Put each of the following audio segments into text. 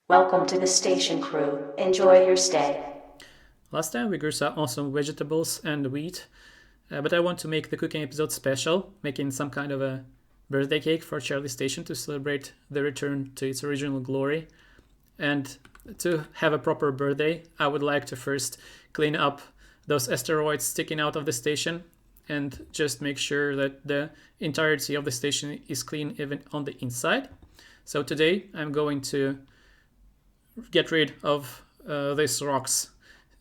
Welcome to the station crew. Enjoy your stay. Last time we grew some awesome vegetables and wheat, but I want to make the cooking episode special, making some kind of a birthday cake for Charlie Station to celebrate the return to its original glory. And to have a proper birthday, I would like to first clean up those asteroids sticking out of the station and just make sure that the entirety of the station is clean even on the inside. So today I'm going to get rid of these rocks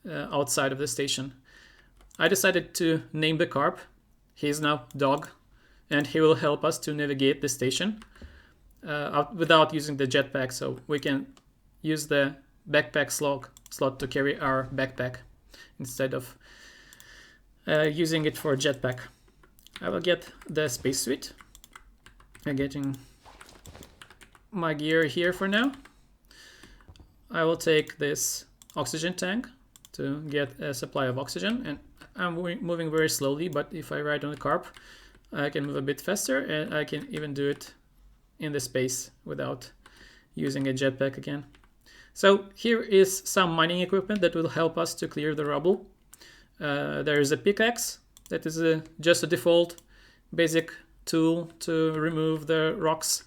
outside of the station. I decided to name the carp. He is now Dog, and he will help us to navigate the station without using the jetpack, so we can use the backpack slot to carry our backpack instead of using it for jetpack. I will get the spacesuit. I'm getting my gear here for now. I will take this oxygen tank to get a supply of oxygen, and I'm moving very slowly, but if I ride on the carp I can move a bit faster, and I can even do it in the space without using a jetpack again. So here is some mining equipment that will help us to clear the rubble. There is a pickaxe that is just a default basic tool to remove the rocks.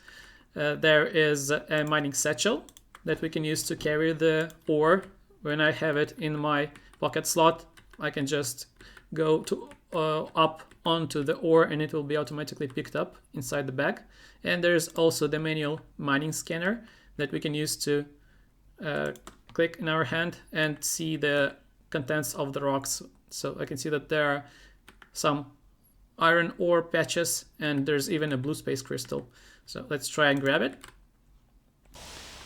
There is a mining satchel that we can use to carry the ore. When I have it in my pocket slot, I can just go to up onto the ore and it will be automatically picked up inside the bag. And there's also the manual mining scanner that we can use to click in our hand and see the contents of the rocks. So I can see that there are some iron ore patches and there's even a blue space crystal. So let's try and grab it.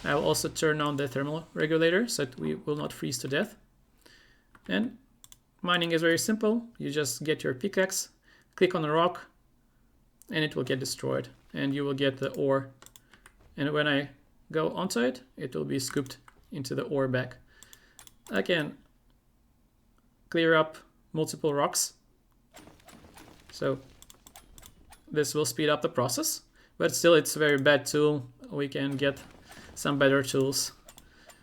I will also turn on the thermal regulator so that we will not freeze to death. And mining is very simple. You just get your pickaxe, click on a rock, and it will get destroyed. And you will get the ore. And when I go onto it, it will be scooped into the ore bag. I can clear up multiple rocks. So this will speed up the process. But still, it's a very bad tool. We can get some better tools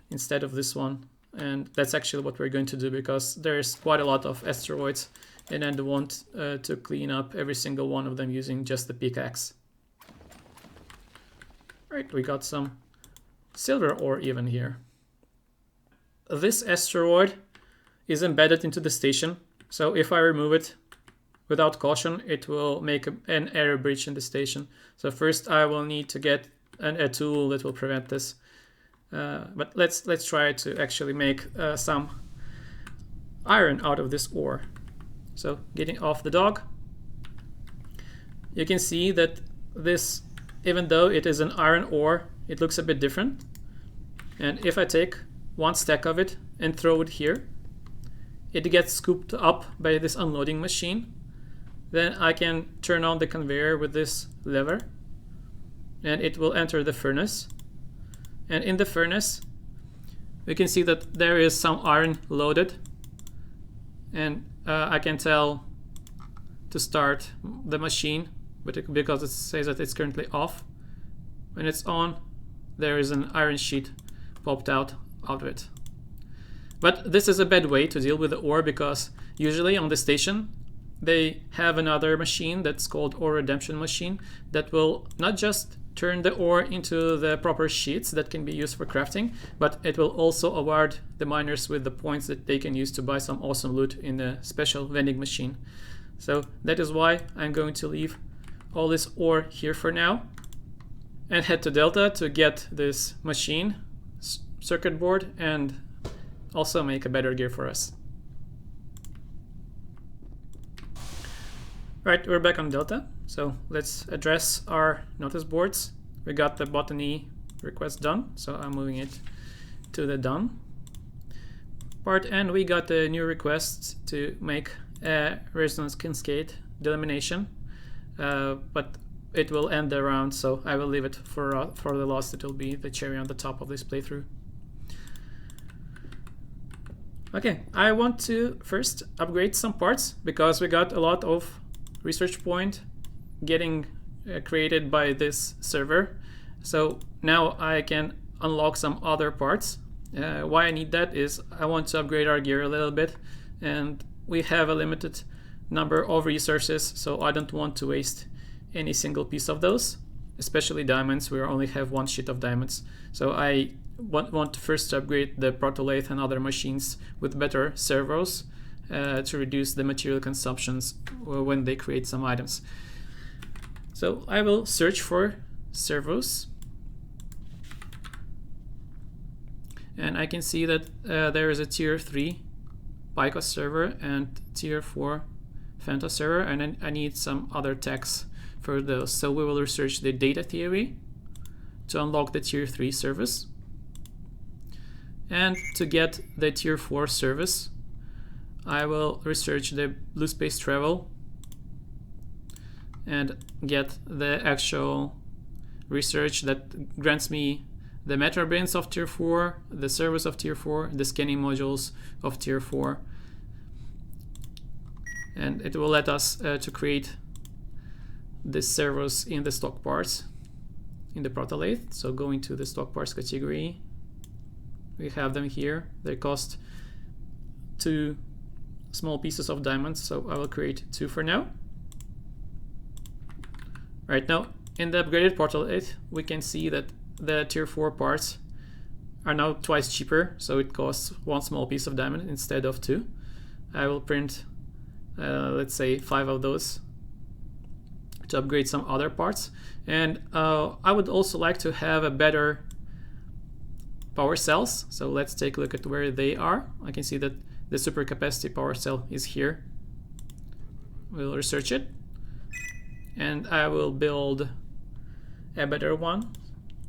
instead of this one, and that's actually what we're going to do because there's quite a lot of asteroids and I want to clean up every single one of them using just the pickaxe. Right, we got some silver ore even here. This asteroid is embedded into the station, so if I remove it without caution, it will make an error breach in the station. So first I will need to get a tool that will prevent this. But let's try to actually make some iron out of this ore. So getting off the dog, you can see that this, even though it is an iron ore, it looks a bit different. And if I take one stack of it and throw it here, it gets scooped up by this unloading machine. Then I can turn on the conveyor with this lever and it will enter the furnace. And in the furnace, we can see that there is some iron loaded. And I can tell to start the machine, but because it says that it's currently off. When it's on, there is an iron sheet popped out of it. But this is a bad way to deal with the ore because usually on the station, they have another machine that's called ore redemption machine that will not just turn the ore into the proper sheets that can be used for crafting, but it will also award the miners with the points that they can use to buy some awesome loot in a special vending machine. So that is why I'm going to leave all this ore here for now and head to Delta to get this machine, circuit board, and also make a better gear for us. Right, we're back on Delta, so let's address our notice boards. We got the botany request done, so I'm moving it to the done part, and we got the new request to make a resonance cascade delamination, but it will end the round, so I will leave it for the last. It will be the cherry on the top of this playthrough. Okay, I want to first upgrade some parts because we got a lot of research point getting created by this server. So now I can unlock some other parts. Why I need that is I want to upgrade our gear a little bit, and we have a limited number of resources, so I don't want to waste any single piece of those, especially diamonds. We only have one sheet of diamonds, so I want to first upgrade the protolathe and other machines with better servos to reduce the material consumptions when they create some items. So I will search for servos, and I can see that there is a tier 3 Pico server and tier 4 Fento server, and then I need some other tags for those. So we will research the data theory to unlock the tier 3 service, and to get the tier 4 service I will research the blue space travel and get the actual research that grants me the matter bins of tier 4, the service of tier 4, the scanning modules of tier 4, and it will let us to create the servos in the stock parts in the protolathe. So going to the stock parts category, we have them here. They cost 2 small pieces of diamonds, so I will create 2 for now. Right now in the upgraded protolathe we can see that the tier 4 parts are now twice cheaper, so it costs 1 small piece of diamond instead of 2. I will print let's say 5 of those to upgrade some other parts, and I would also like to have a better power cells. So let's take a look at where they are. I can see that the supercapacity power cell is here. We'll research it, and I will build a better one.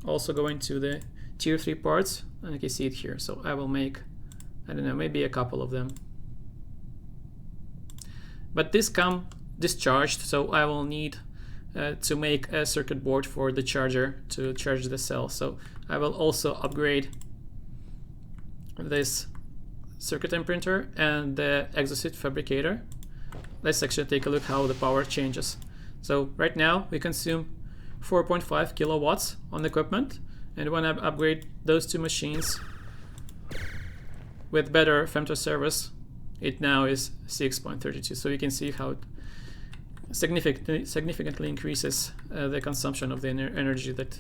Also going to the tier 3 parts, and you can see it here. So I will make, I don't know, maybe a couple of them. But this come discharged, so I will need to make a circuit board for the charger to charge the cell. So I will also upgrade this circuit imprinter and the Exosuit fabricator. Let's actually take a look how the power changes. So right now we consume 4.5 kilowatts on the equipment, and when I upgrade those 2 machines with better femto service, it now is 6.32. So you can see how it significantly increases the consumption of the energy that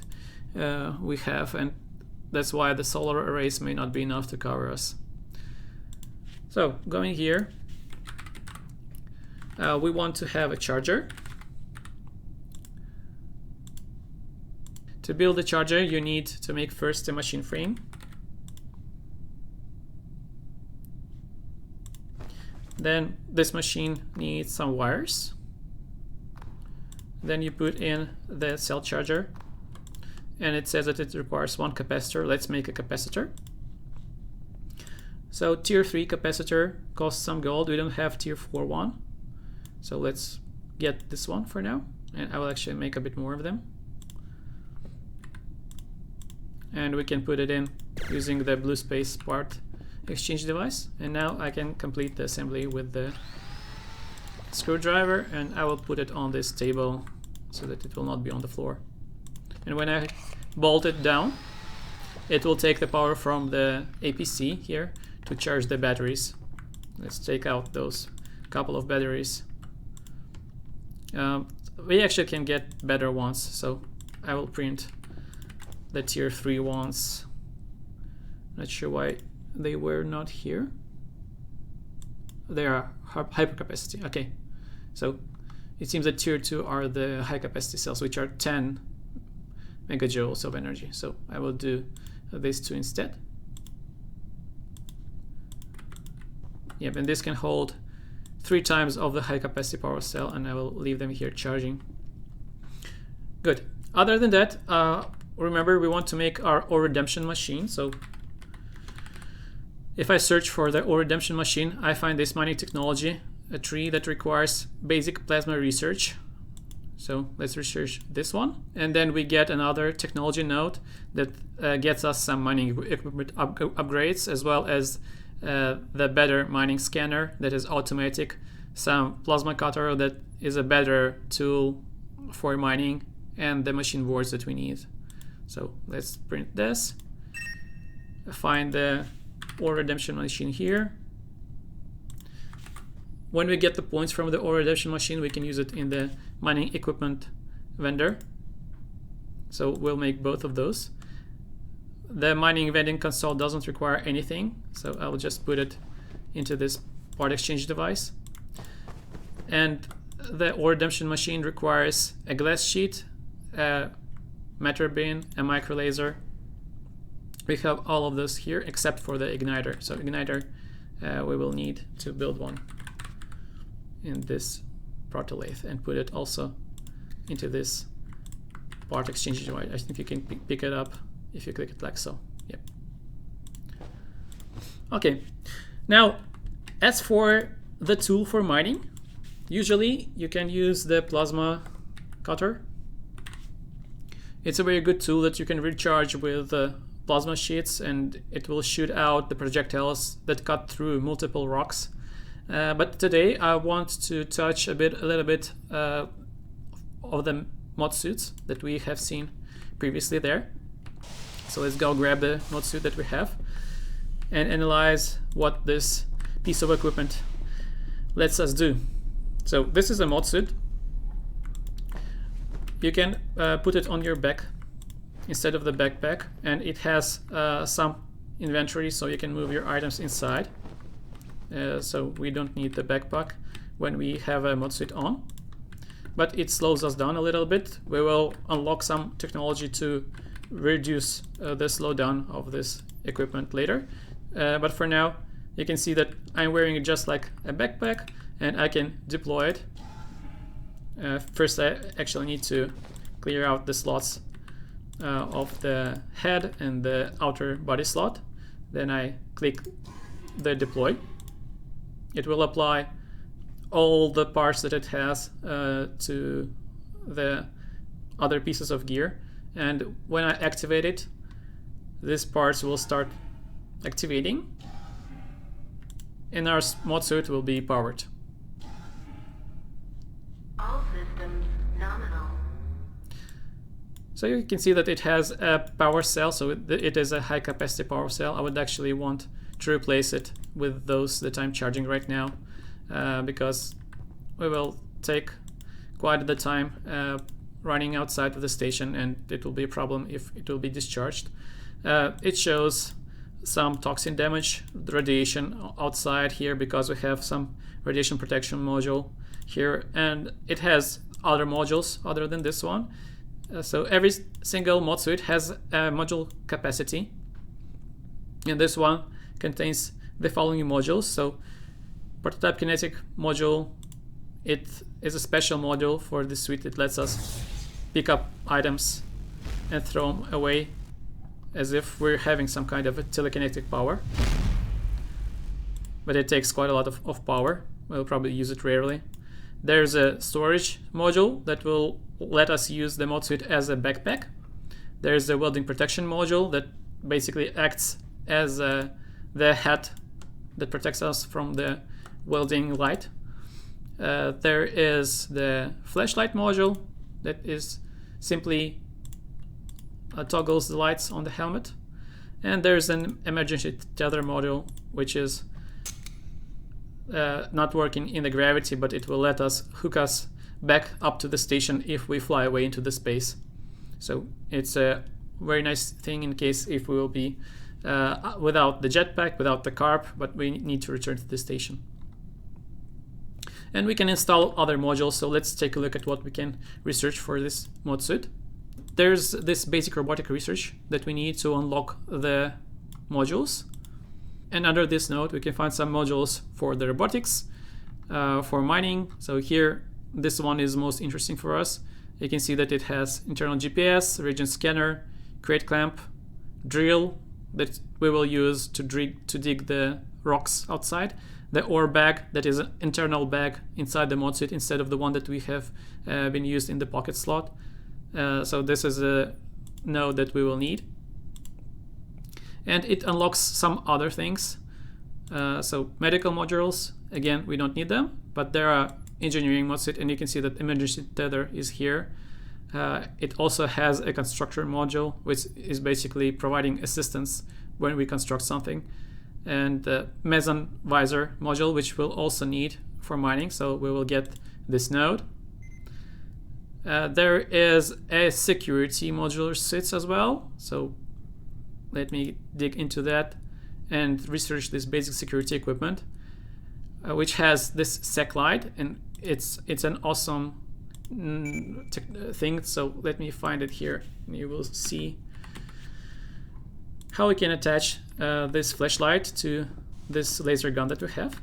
we have, and that's why the solar arrays may not be enough to cover us. So going here, we want to have a charger. To build a charger, you need to make first a machine frame. Then this machine needs some wires. Then you put in the cell charger, and it says that it requires 1 capacitor. Let's make a capacitor. So tier 3 capacitor costs some gold. We don't have tier 4 one, so let's get this one for now, and I will actually make a bit more of them. And we can put it in using the blue space part exchange device. And now I can complete the assembly with the screwdriver, and I will put it on this table so that it will not be on the floor. And when I bolt it down, it will take the power from the APC here to charge the batteries. Let's take out those couple of batteries. We actually can get better ones, so I will print the tier 3 ones. Not sure why they were not here. They are hypercapacity. Okay, so it seems that tier 2 are the high capacity cells, which are 10 megajoules of energy. So I will do these 2 instead. Yep, and this can hold 3 times of the high capacity power cell, and I will leave them here charging. Good. Other than that, remember we want to make our ore redemption machine. So if I search for the ore redemption machine, I find this mining technology, a tree that requires basic plasma research. So let's research this one, and then we get another technology node that gets us some mining equipment upgrades, as well as the better mining scanner that is automatic, some plasma cutter that is a better tool for mining, and the machine boards that we need. So let's print this, find the ore redemption machine here. When we get the points from the ore redemption machine, we can use it in the mining equipment vendor. So we'll make both of those. The mining vending console doesn't require anything, so I'll just put it into this part exchange device. And the ore redemption machine requires a glass sheet, a matter bin, a micro laser. We have all of those here except for the igniter. So igniter, we will need to build one in this proto-lathe and put it also into this part exchange device. I think you can pick it up if you click it like so. Yep. Okay. Now, as for the tool for mining, usually you can use the plasma cutter. It's a very good tool that you can recharge with plasma sheets, and it will shoot out the projectiles that cut through multiple rocks. But today I want to touch a little bit of the mod suits that we have seen previously there. So let's go grab the mod suit that we have and analyze what this piece of equipment lets us do. So this is a mod suit. You can put it on your back instead of the backpack, and it has some inventory, so you can move your items inside. So we don't need the backpack when we have a mod suit on, but it slows us down a little bit. We will unlock some technology to reduce the slowdown of this equipment later. But for now, you can see that I'm wearing it just like a backpack, and I can deploy it. First, I actually need to clear out the slots of the head and the outer body slot. Then I click the deploy. It will apply all the parts that it has to the other pieces of gear. And when I activate it, these parts will start activating, and our mod suit will be powered. All systems nominal. So you can see that it has a power cell, so it is a high capacity power cell. I would actually want to replace it with those that I'm charging right now, because we will take quite the time running outside of the station, and it will be a problem if it will be discharged. It shows some toxin damage, the radiation outside here, because we have some radiation protection module here, and it has other modules other than this one. So every single mod suit has a module capacity, and this one contains the following modules. So prototype kinetic module, it is a special module for this suite. It lets us pick up items and throw them away as if we're having some kind of a telekinetic power. But it takes quite a lot of power. We'll probably use it rarely. There's a storage module that will let us use the mod suit as a backpack. There's a welding protection module that basically acts as the hat that protects us from the welding light. There is the flashlight module that is simply toggles the lights on the helmet. And there's an emergency tether module, which is not working in the gravity, but it will let us hook us back up to the station if we fly away into the space. So it's a very nice thing in case if we will be without the jetpack, without the carb, but we need to return to the station. And we can install other modules, so let's take a look at what we can research for this mod suit. There's this basic robotic research that we need to unlock the modules. And under this node, we can find some modules for the robotics, for mining. So here, this one is most interesting for us. You can see that it has internal GPS, region scanner, crate clamp, drill that we will use to dig the rocks outside, the ore bag that is an internal bag inside the mod suit instead of the one that we have been used in the pocket slot. So this is a node that we will need. And it unlocks some other things. So medical modules, again, we don't need them, but there are engineering mod suit, and you can see that emergency tether is here. It also has a constructor module, which is basically providing assistance when we construct something, and the meson visor module, which we'll also need for mining. So we will get this node. There is a security modular suits as well. So let me dig into that and research this basic security equipment, which has this sec light, and it's an awesome thing. So let me find it here, and you will see how we can attach this flashlight to this laser gun that we have.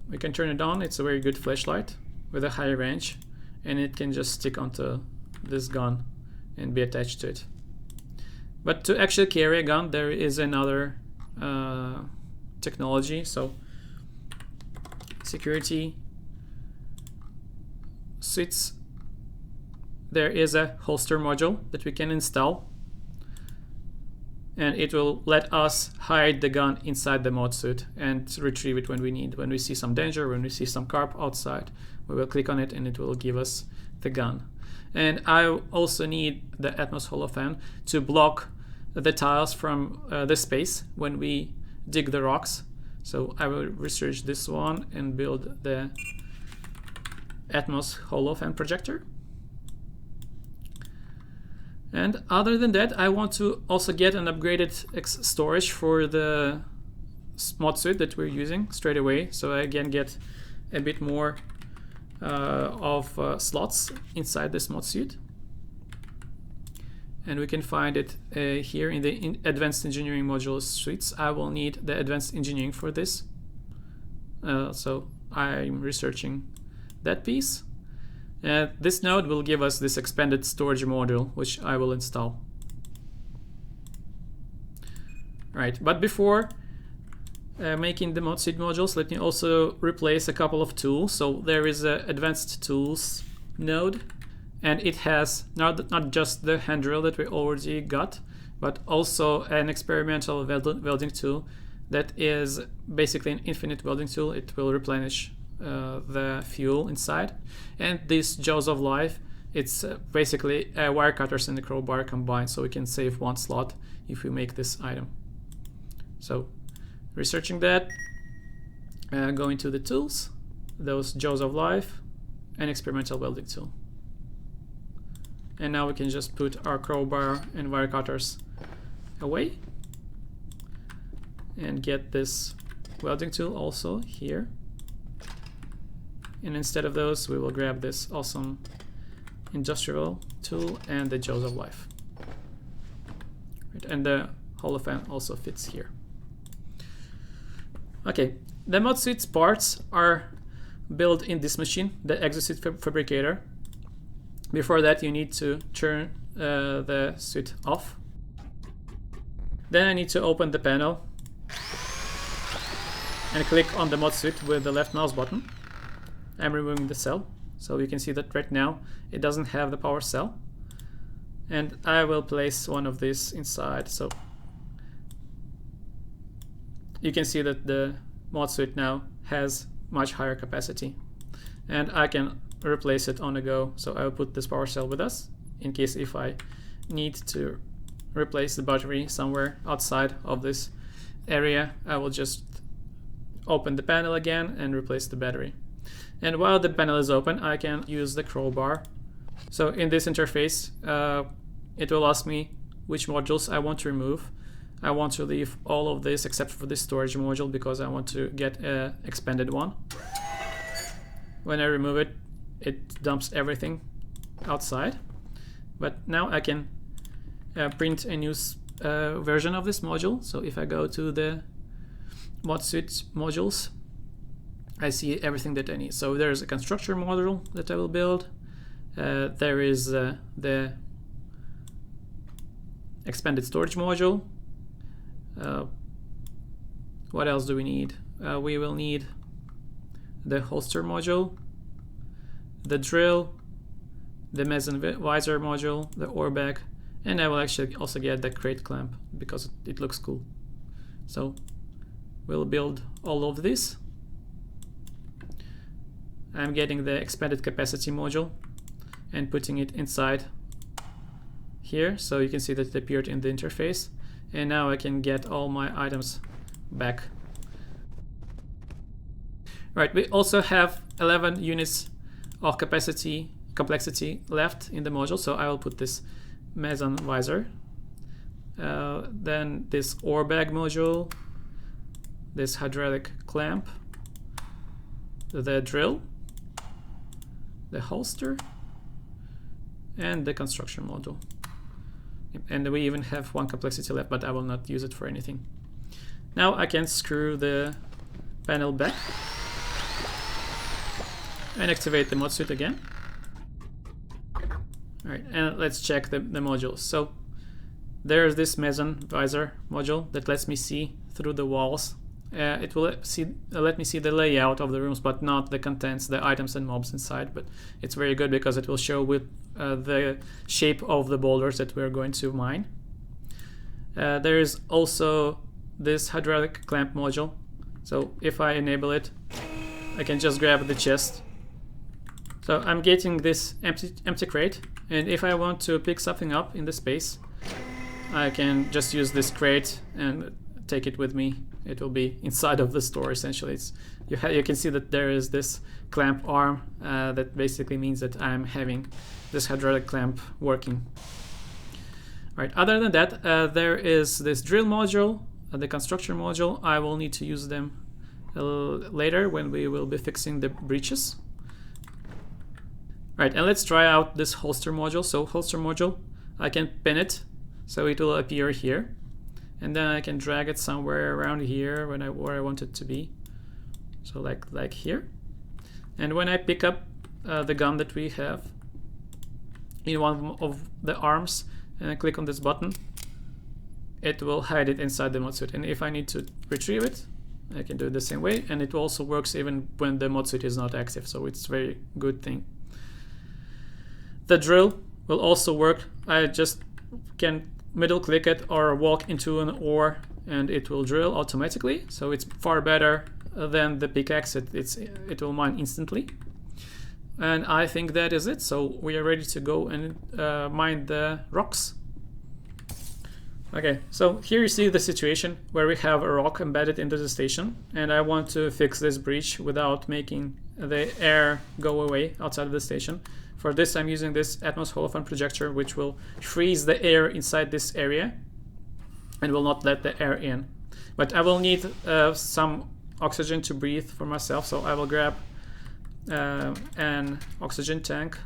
We can turn it on. It's a very good flashlight with a high range, and it can just stick onto this gun and be attached to it. But to actually carry a gun, there is another technology. So security suits, there is a holster module that we can install, and it will let us hide the gun inside the mod suit and retrieve it when we need. When we see some danger, when we see some carp outside, we will click on it and it will give us the gun. And I also need the Atmos Holofan to block the tiles from the space when we dig the rocks. So I will research this one and build the Atmos Holofan projector. And other than that, I want to also get an upgraded storage for the mod suit that we're using straight away, so I can get a bit more of slots inside this mod suit. And we can find it here in the advanced engineering module suites. I will need the advanced engineering for this, so I'm researching that piece. This node will give us this expanded storage module, which I will install. Right, but before making the mod suit modules, let me also replace a couple of tools. So there is an advanced tools node, and it has not just the hand drill that we already got, but also an experimental welding tool that is basically an infinite welding tool. It will replenish the fuel inside. And this Jaws of Life, it's basically wire cutters and the crowbar combined, so we can save one slot if we make this item. So researching that, going to the tools, those Jaws of Life and experimental welding tool. And now we can just put our crowbar and wire cutters away and get this welding tool also here. And instead of those, we will grab this awesome industrial tool and the Jaws of Life. Right, and the Holofan also fits here. Okay, the mod suit's parts are built in this machine, the Exosuit fabricator. Before that, you need to turn the suit off. Then I need to open the panel and click on the mod suit with the left mouse button. I'm removing the cell, so you can see that right now it doesn't have the power cell. And I will place one of these inside, so you can see that the mod suit now has much higher capacity. And I can replace it on the go, so I will put this power cell with us in case if I need to replace the battery somewhere outside of this area. I will just open the panel again and replace the battery. And while the panel is open, I can use the crowbar. So in this interface, it will ask me which modules I want to remove. I want to leave all of this except for this storage module because I want to get an expanded one. When I remove it, it dumps everything outside. But now I can print a new version of this module. So if I go to the mod suit modules, I see everything that I need. So there's a constructor module that I will build. There is the expanded storage module. What else do we need? We will need the holster module, the drill, the meson visor module, the ore bag, and I will actually also get the crate clamp because it looks cool. So we'll build all of this. I'm getting the expanded capacity module and putting it inside here, so you can see that it appeared in the interface. and now I can get all my items back. Right, we also have 11 units of complexity left in the module, so I will put this meson visor, then this ore bag module, this hydraulic clamp, the drill, the holster, and the construction module. And we even have one complexity left, but I will not use it for anything. Now I can screw the panel back and activate the mod suit again. Alright, and let's check the modules. So there's this meson visor module that lets me see through the walls. It will let me see the layout of the rooms, but not the contents, the items and mobs inside. But it's very good because it will show with the shape of the boulders that we're going to mine. There is also this hydraulic clamp module. So if I enable it, I can just grab the chest. So I'm getting this empty crate, and if I want to pick something up in the space, I can just use this crate and take it with me. It will be inside of the store essentially. You can see that there is this clamp arm that basically means that I'm having this hydraulic clamp working. Right. Other than that, there is this drill module, the construction module. I will need to use them later when we will be fixing the breaches. Right, and let's try out this holster module. So holster module, I can pin it so it will appear here, and then I can drag it somewhere around here where I want it to be. So like here. And when I pick up the gun that we have in one of the arms and I click on this button, it will hide it inside the mod suit. And if I need to retrieve it, I can do it the same way, and it also works even when the mod suit is not active, so it's a very good thing. The drill will also work. I just can middle click it or walk into an ore and it will drill automatically, so it's far better than the pickaxe. It will mine instantly. And I think that is it, so we are ready to go and mine the rocks. Okay, so here you see the situation where we have a rock embedded into the station, and I want to fix this breach without making the air go away outside of the station. For this, I'm using this Atmos Holophane projector, which will freeze the air inside this area and will not let the air in. But I will need some oxygen to breathe for myself, so I will grab an oxygen tank.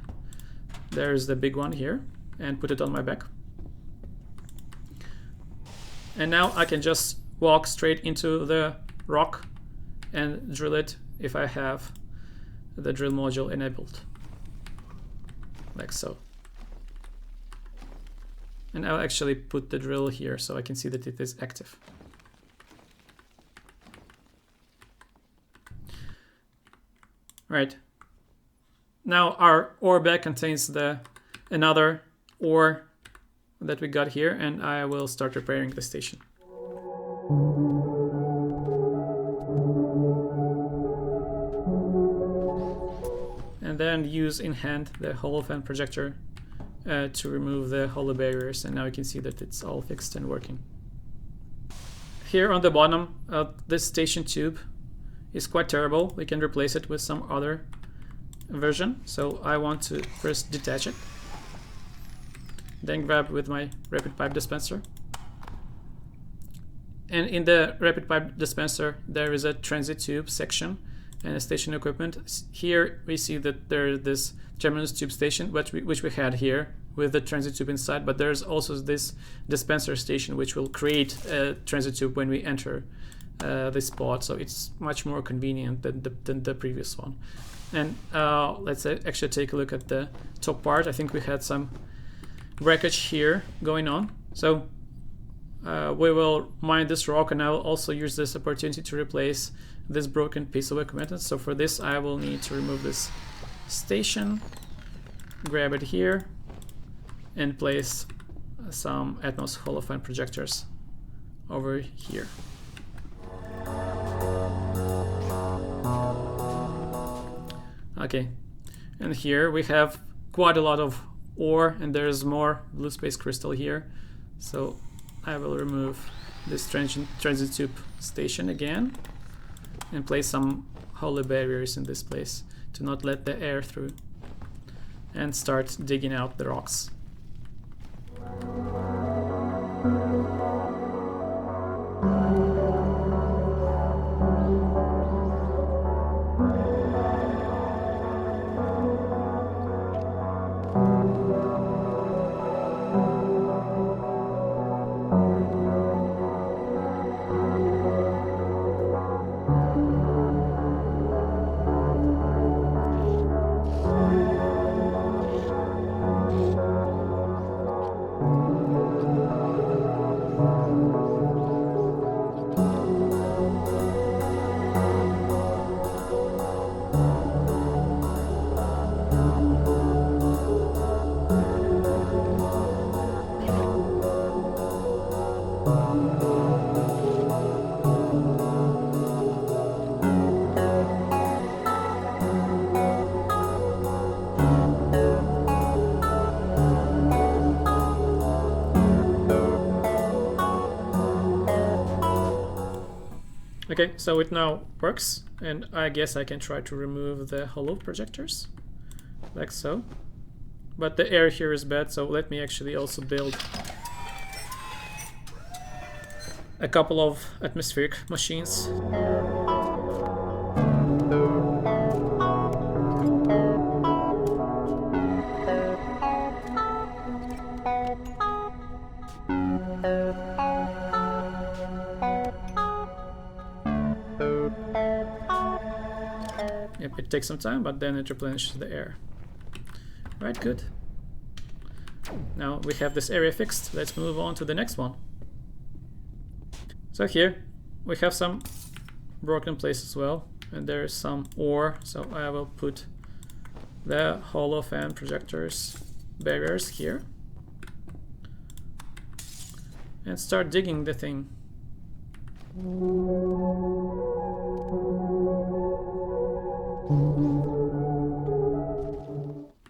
There's the big one here, and put it on my back. And now I can just walk straight into the rock and drill it if I have the drill module enabled, like so. And I'll actually put the drill here so I can see that it is active. Right. Now our ore bag contains another ore that we got here, and I will start repairing the station. And then use in hand the Holophane projector to remove the holo barriers, and now you can see that it's all fixed and working. Here on the bottom, this station tube is quite terrible. We can replace it with some other version. So I want to first detach it, then grab with my rapid pipe dispenser. And in the rapid pipe dispenser, there is a transit tube section and a station equipment. Here we see that there is this terminus tube station, which we had here with the transit tube inside, but there's also this dispenser station which will create a transit tube when we enter this spot, so it's much more convenient than the previous one. And let's actually take a look at the top part. I think we had some wreckage here going on, so we will mine this rock, and I will also use this opportunity to replace this broken piece of equipment. So for this I will need to remove this station, grab it here, and place some Atmos Holophane projectors over here. Okay, and here we have quite a lot of ore, and there's more blue space crystal here. So I will remove this transit tube station again and place some hollow barriers in this place to not let the air through, and start digging out the rocks. Okay, so it now works, and I guess I can try to remove the hollow projectors, like so. But the air here is bad, so let me actually also build a couple of atmospheric machines. Yep, it takes some time, but then it replenishes the air. Right, good. Now we have this area fixed. Let's move on to the next one. So here we have some broken places as well, and there is some ore, so I will put the hollow fan projectors barriers here and start digging the thing.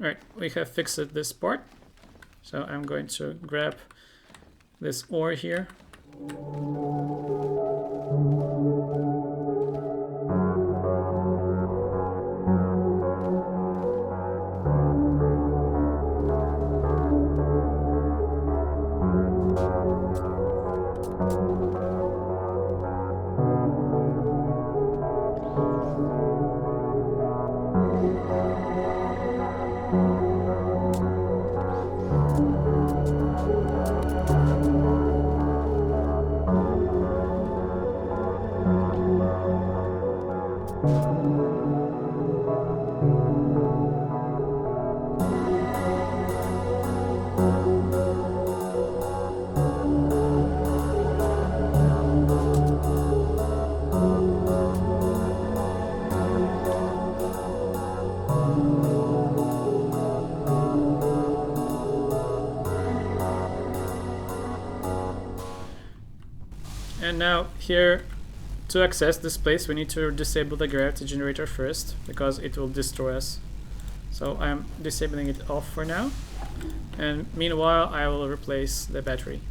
Alright, we have fixed this part, so I'm going to grab this ore here. And now here, to access this place, we need to disable the gravity generator first, because it will destroy us. So I'm disabling it off for now, and meanwhile I will replace the battery.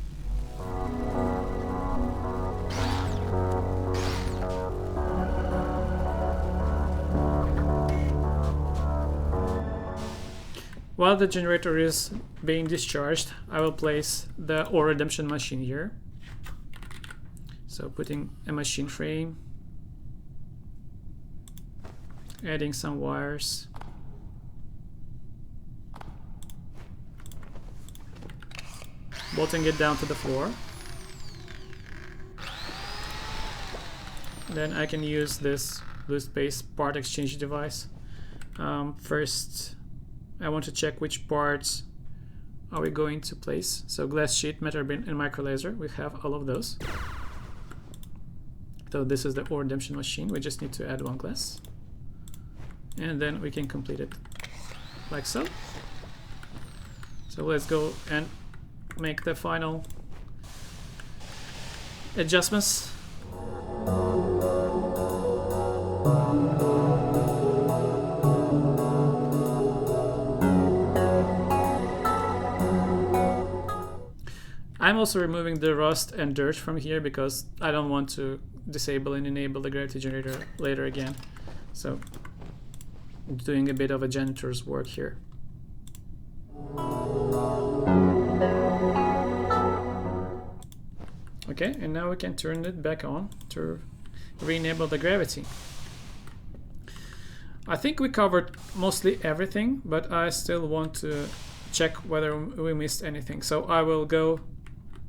While the generator is being discharged, I will place the ore redemption machine here. So putting a machine frame, adding some wires, bolting it down to the floor. Then I can use this blue space part exchange device. First, I want to check which parts are we going to place. So glass sheet, matter bin, and micro laser. We have all of those. So this is the ore redemption machine. We just need to add one glass, and then we can complete it like so. So let's go and make the final adjustments. I'm also removing the rust and dirt from here because I don't want to disable and enable the gravity generator later again. So I'm doing a bit of a janitor's work here. Okay, and now we can turn it back on to re-enable the gravity. I think we covered mostly everything, but I still want to check whether we missed anything. So I will go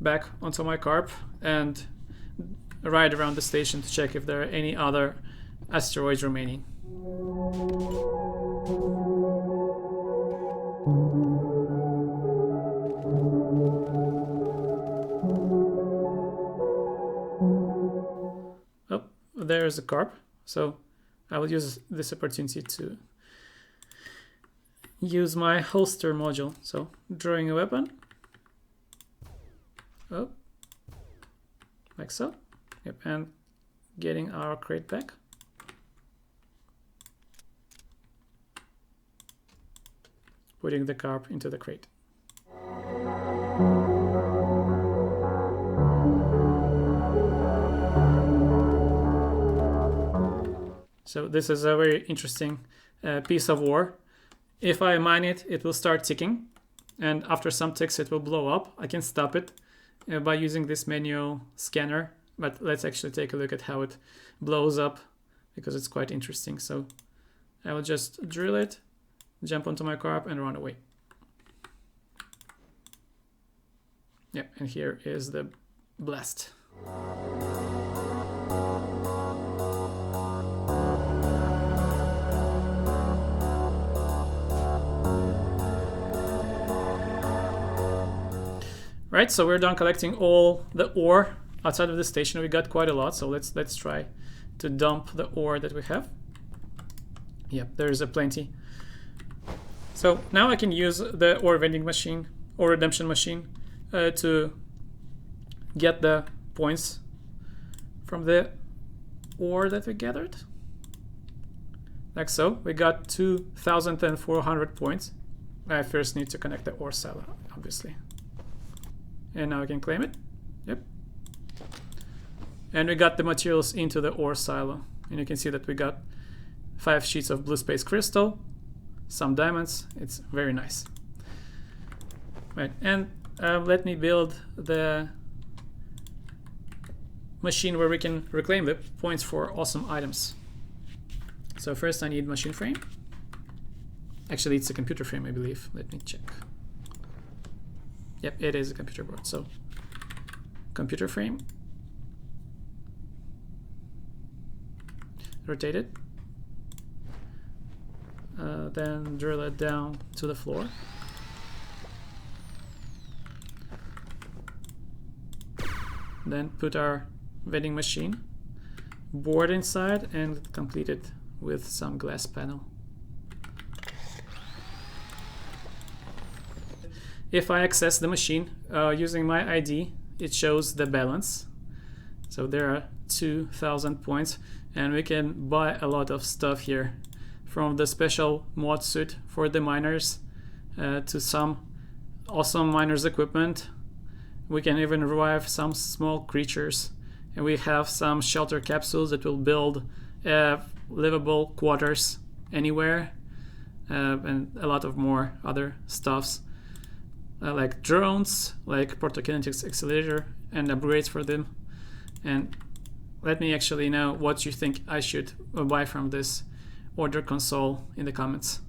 back onto my carp and ride around the station to check if there are any other asteroids remaining. Oh, there's a carp. So I will use this opportunity to use my holster module. So drawing a weapon. Oh, like so. Yep, and getting our crate back. Putting the carp into the crate. So this is a very interesting piece of ore. If I mine it, it will start ticking, and after some ticks it will blow up. I can stop it by using this manual scanner, but let's actually take a look at how it blows up because it's quite interesting. So I will just drill it, jump onto my carp and run away. Yeah, and here is the blast. Right, so we're done collecting all the ore outside of the station. We got quite a lot, so let's try to dump the ore that we have. Yep, there's a plenty. So now I can use the ore vending machine or redemption machine to get the points from the ore that we gathered. Like so, we got 2,400 points. I first need to connect the ore silo, obviously. And now I can claim it. Yep. And we got the materials into the ore silo. And you can see that we got 5 sheets of blue space crystal, some diamonds. It's very nice. Right, and let me build the machine where we can reclaim the points for awesome items. So first I need machine frame. Actually, it's a computer frame, I believe. Let me check. Yep, it is a computer board. So computer frame. Rotate it. Then drill it down to the floor. Then put our vending machine board inside and complete it with some glass panel. If I access the machine using my ID, it shows the balance. So there are 2,000 points, and we can buy a lot of stuff here, from the special mod suit for the miners to some awesome miners equipment. We can even revive some small creatures, and we have some shelter capsules that will build livable quarters anywhere, and a lot of more other stuffs. Like drones, like protokinetics accelerator, and upgrades for them. And let me actually know what you think I should buy from this order console in the comments.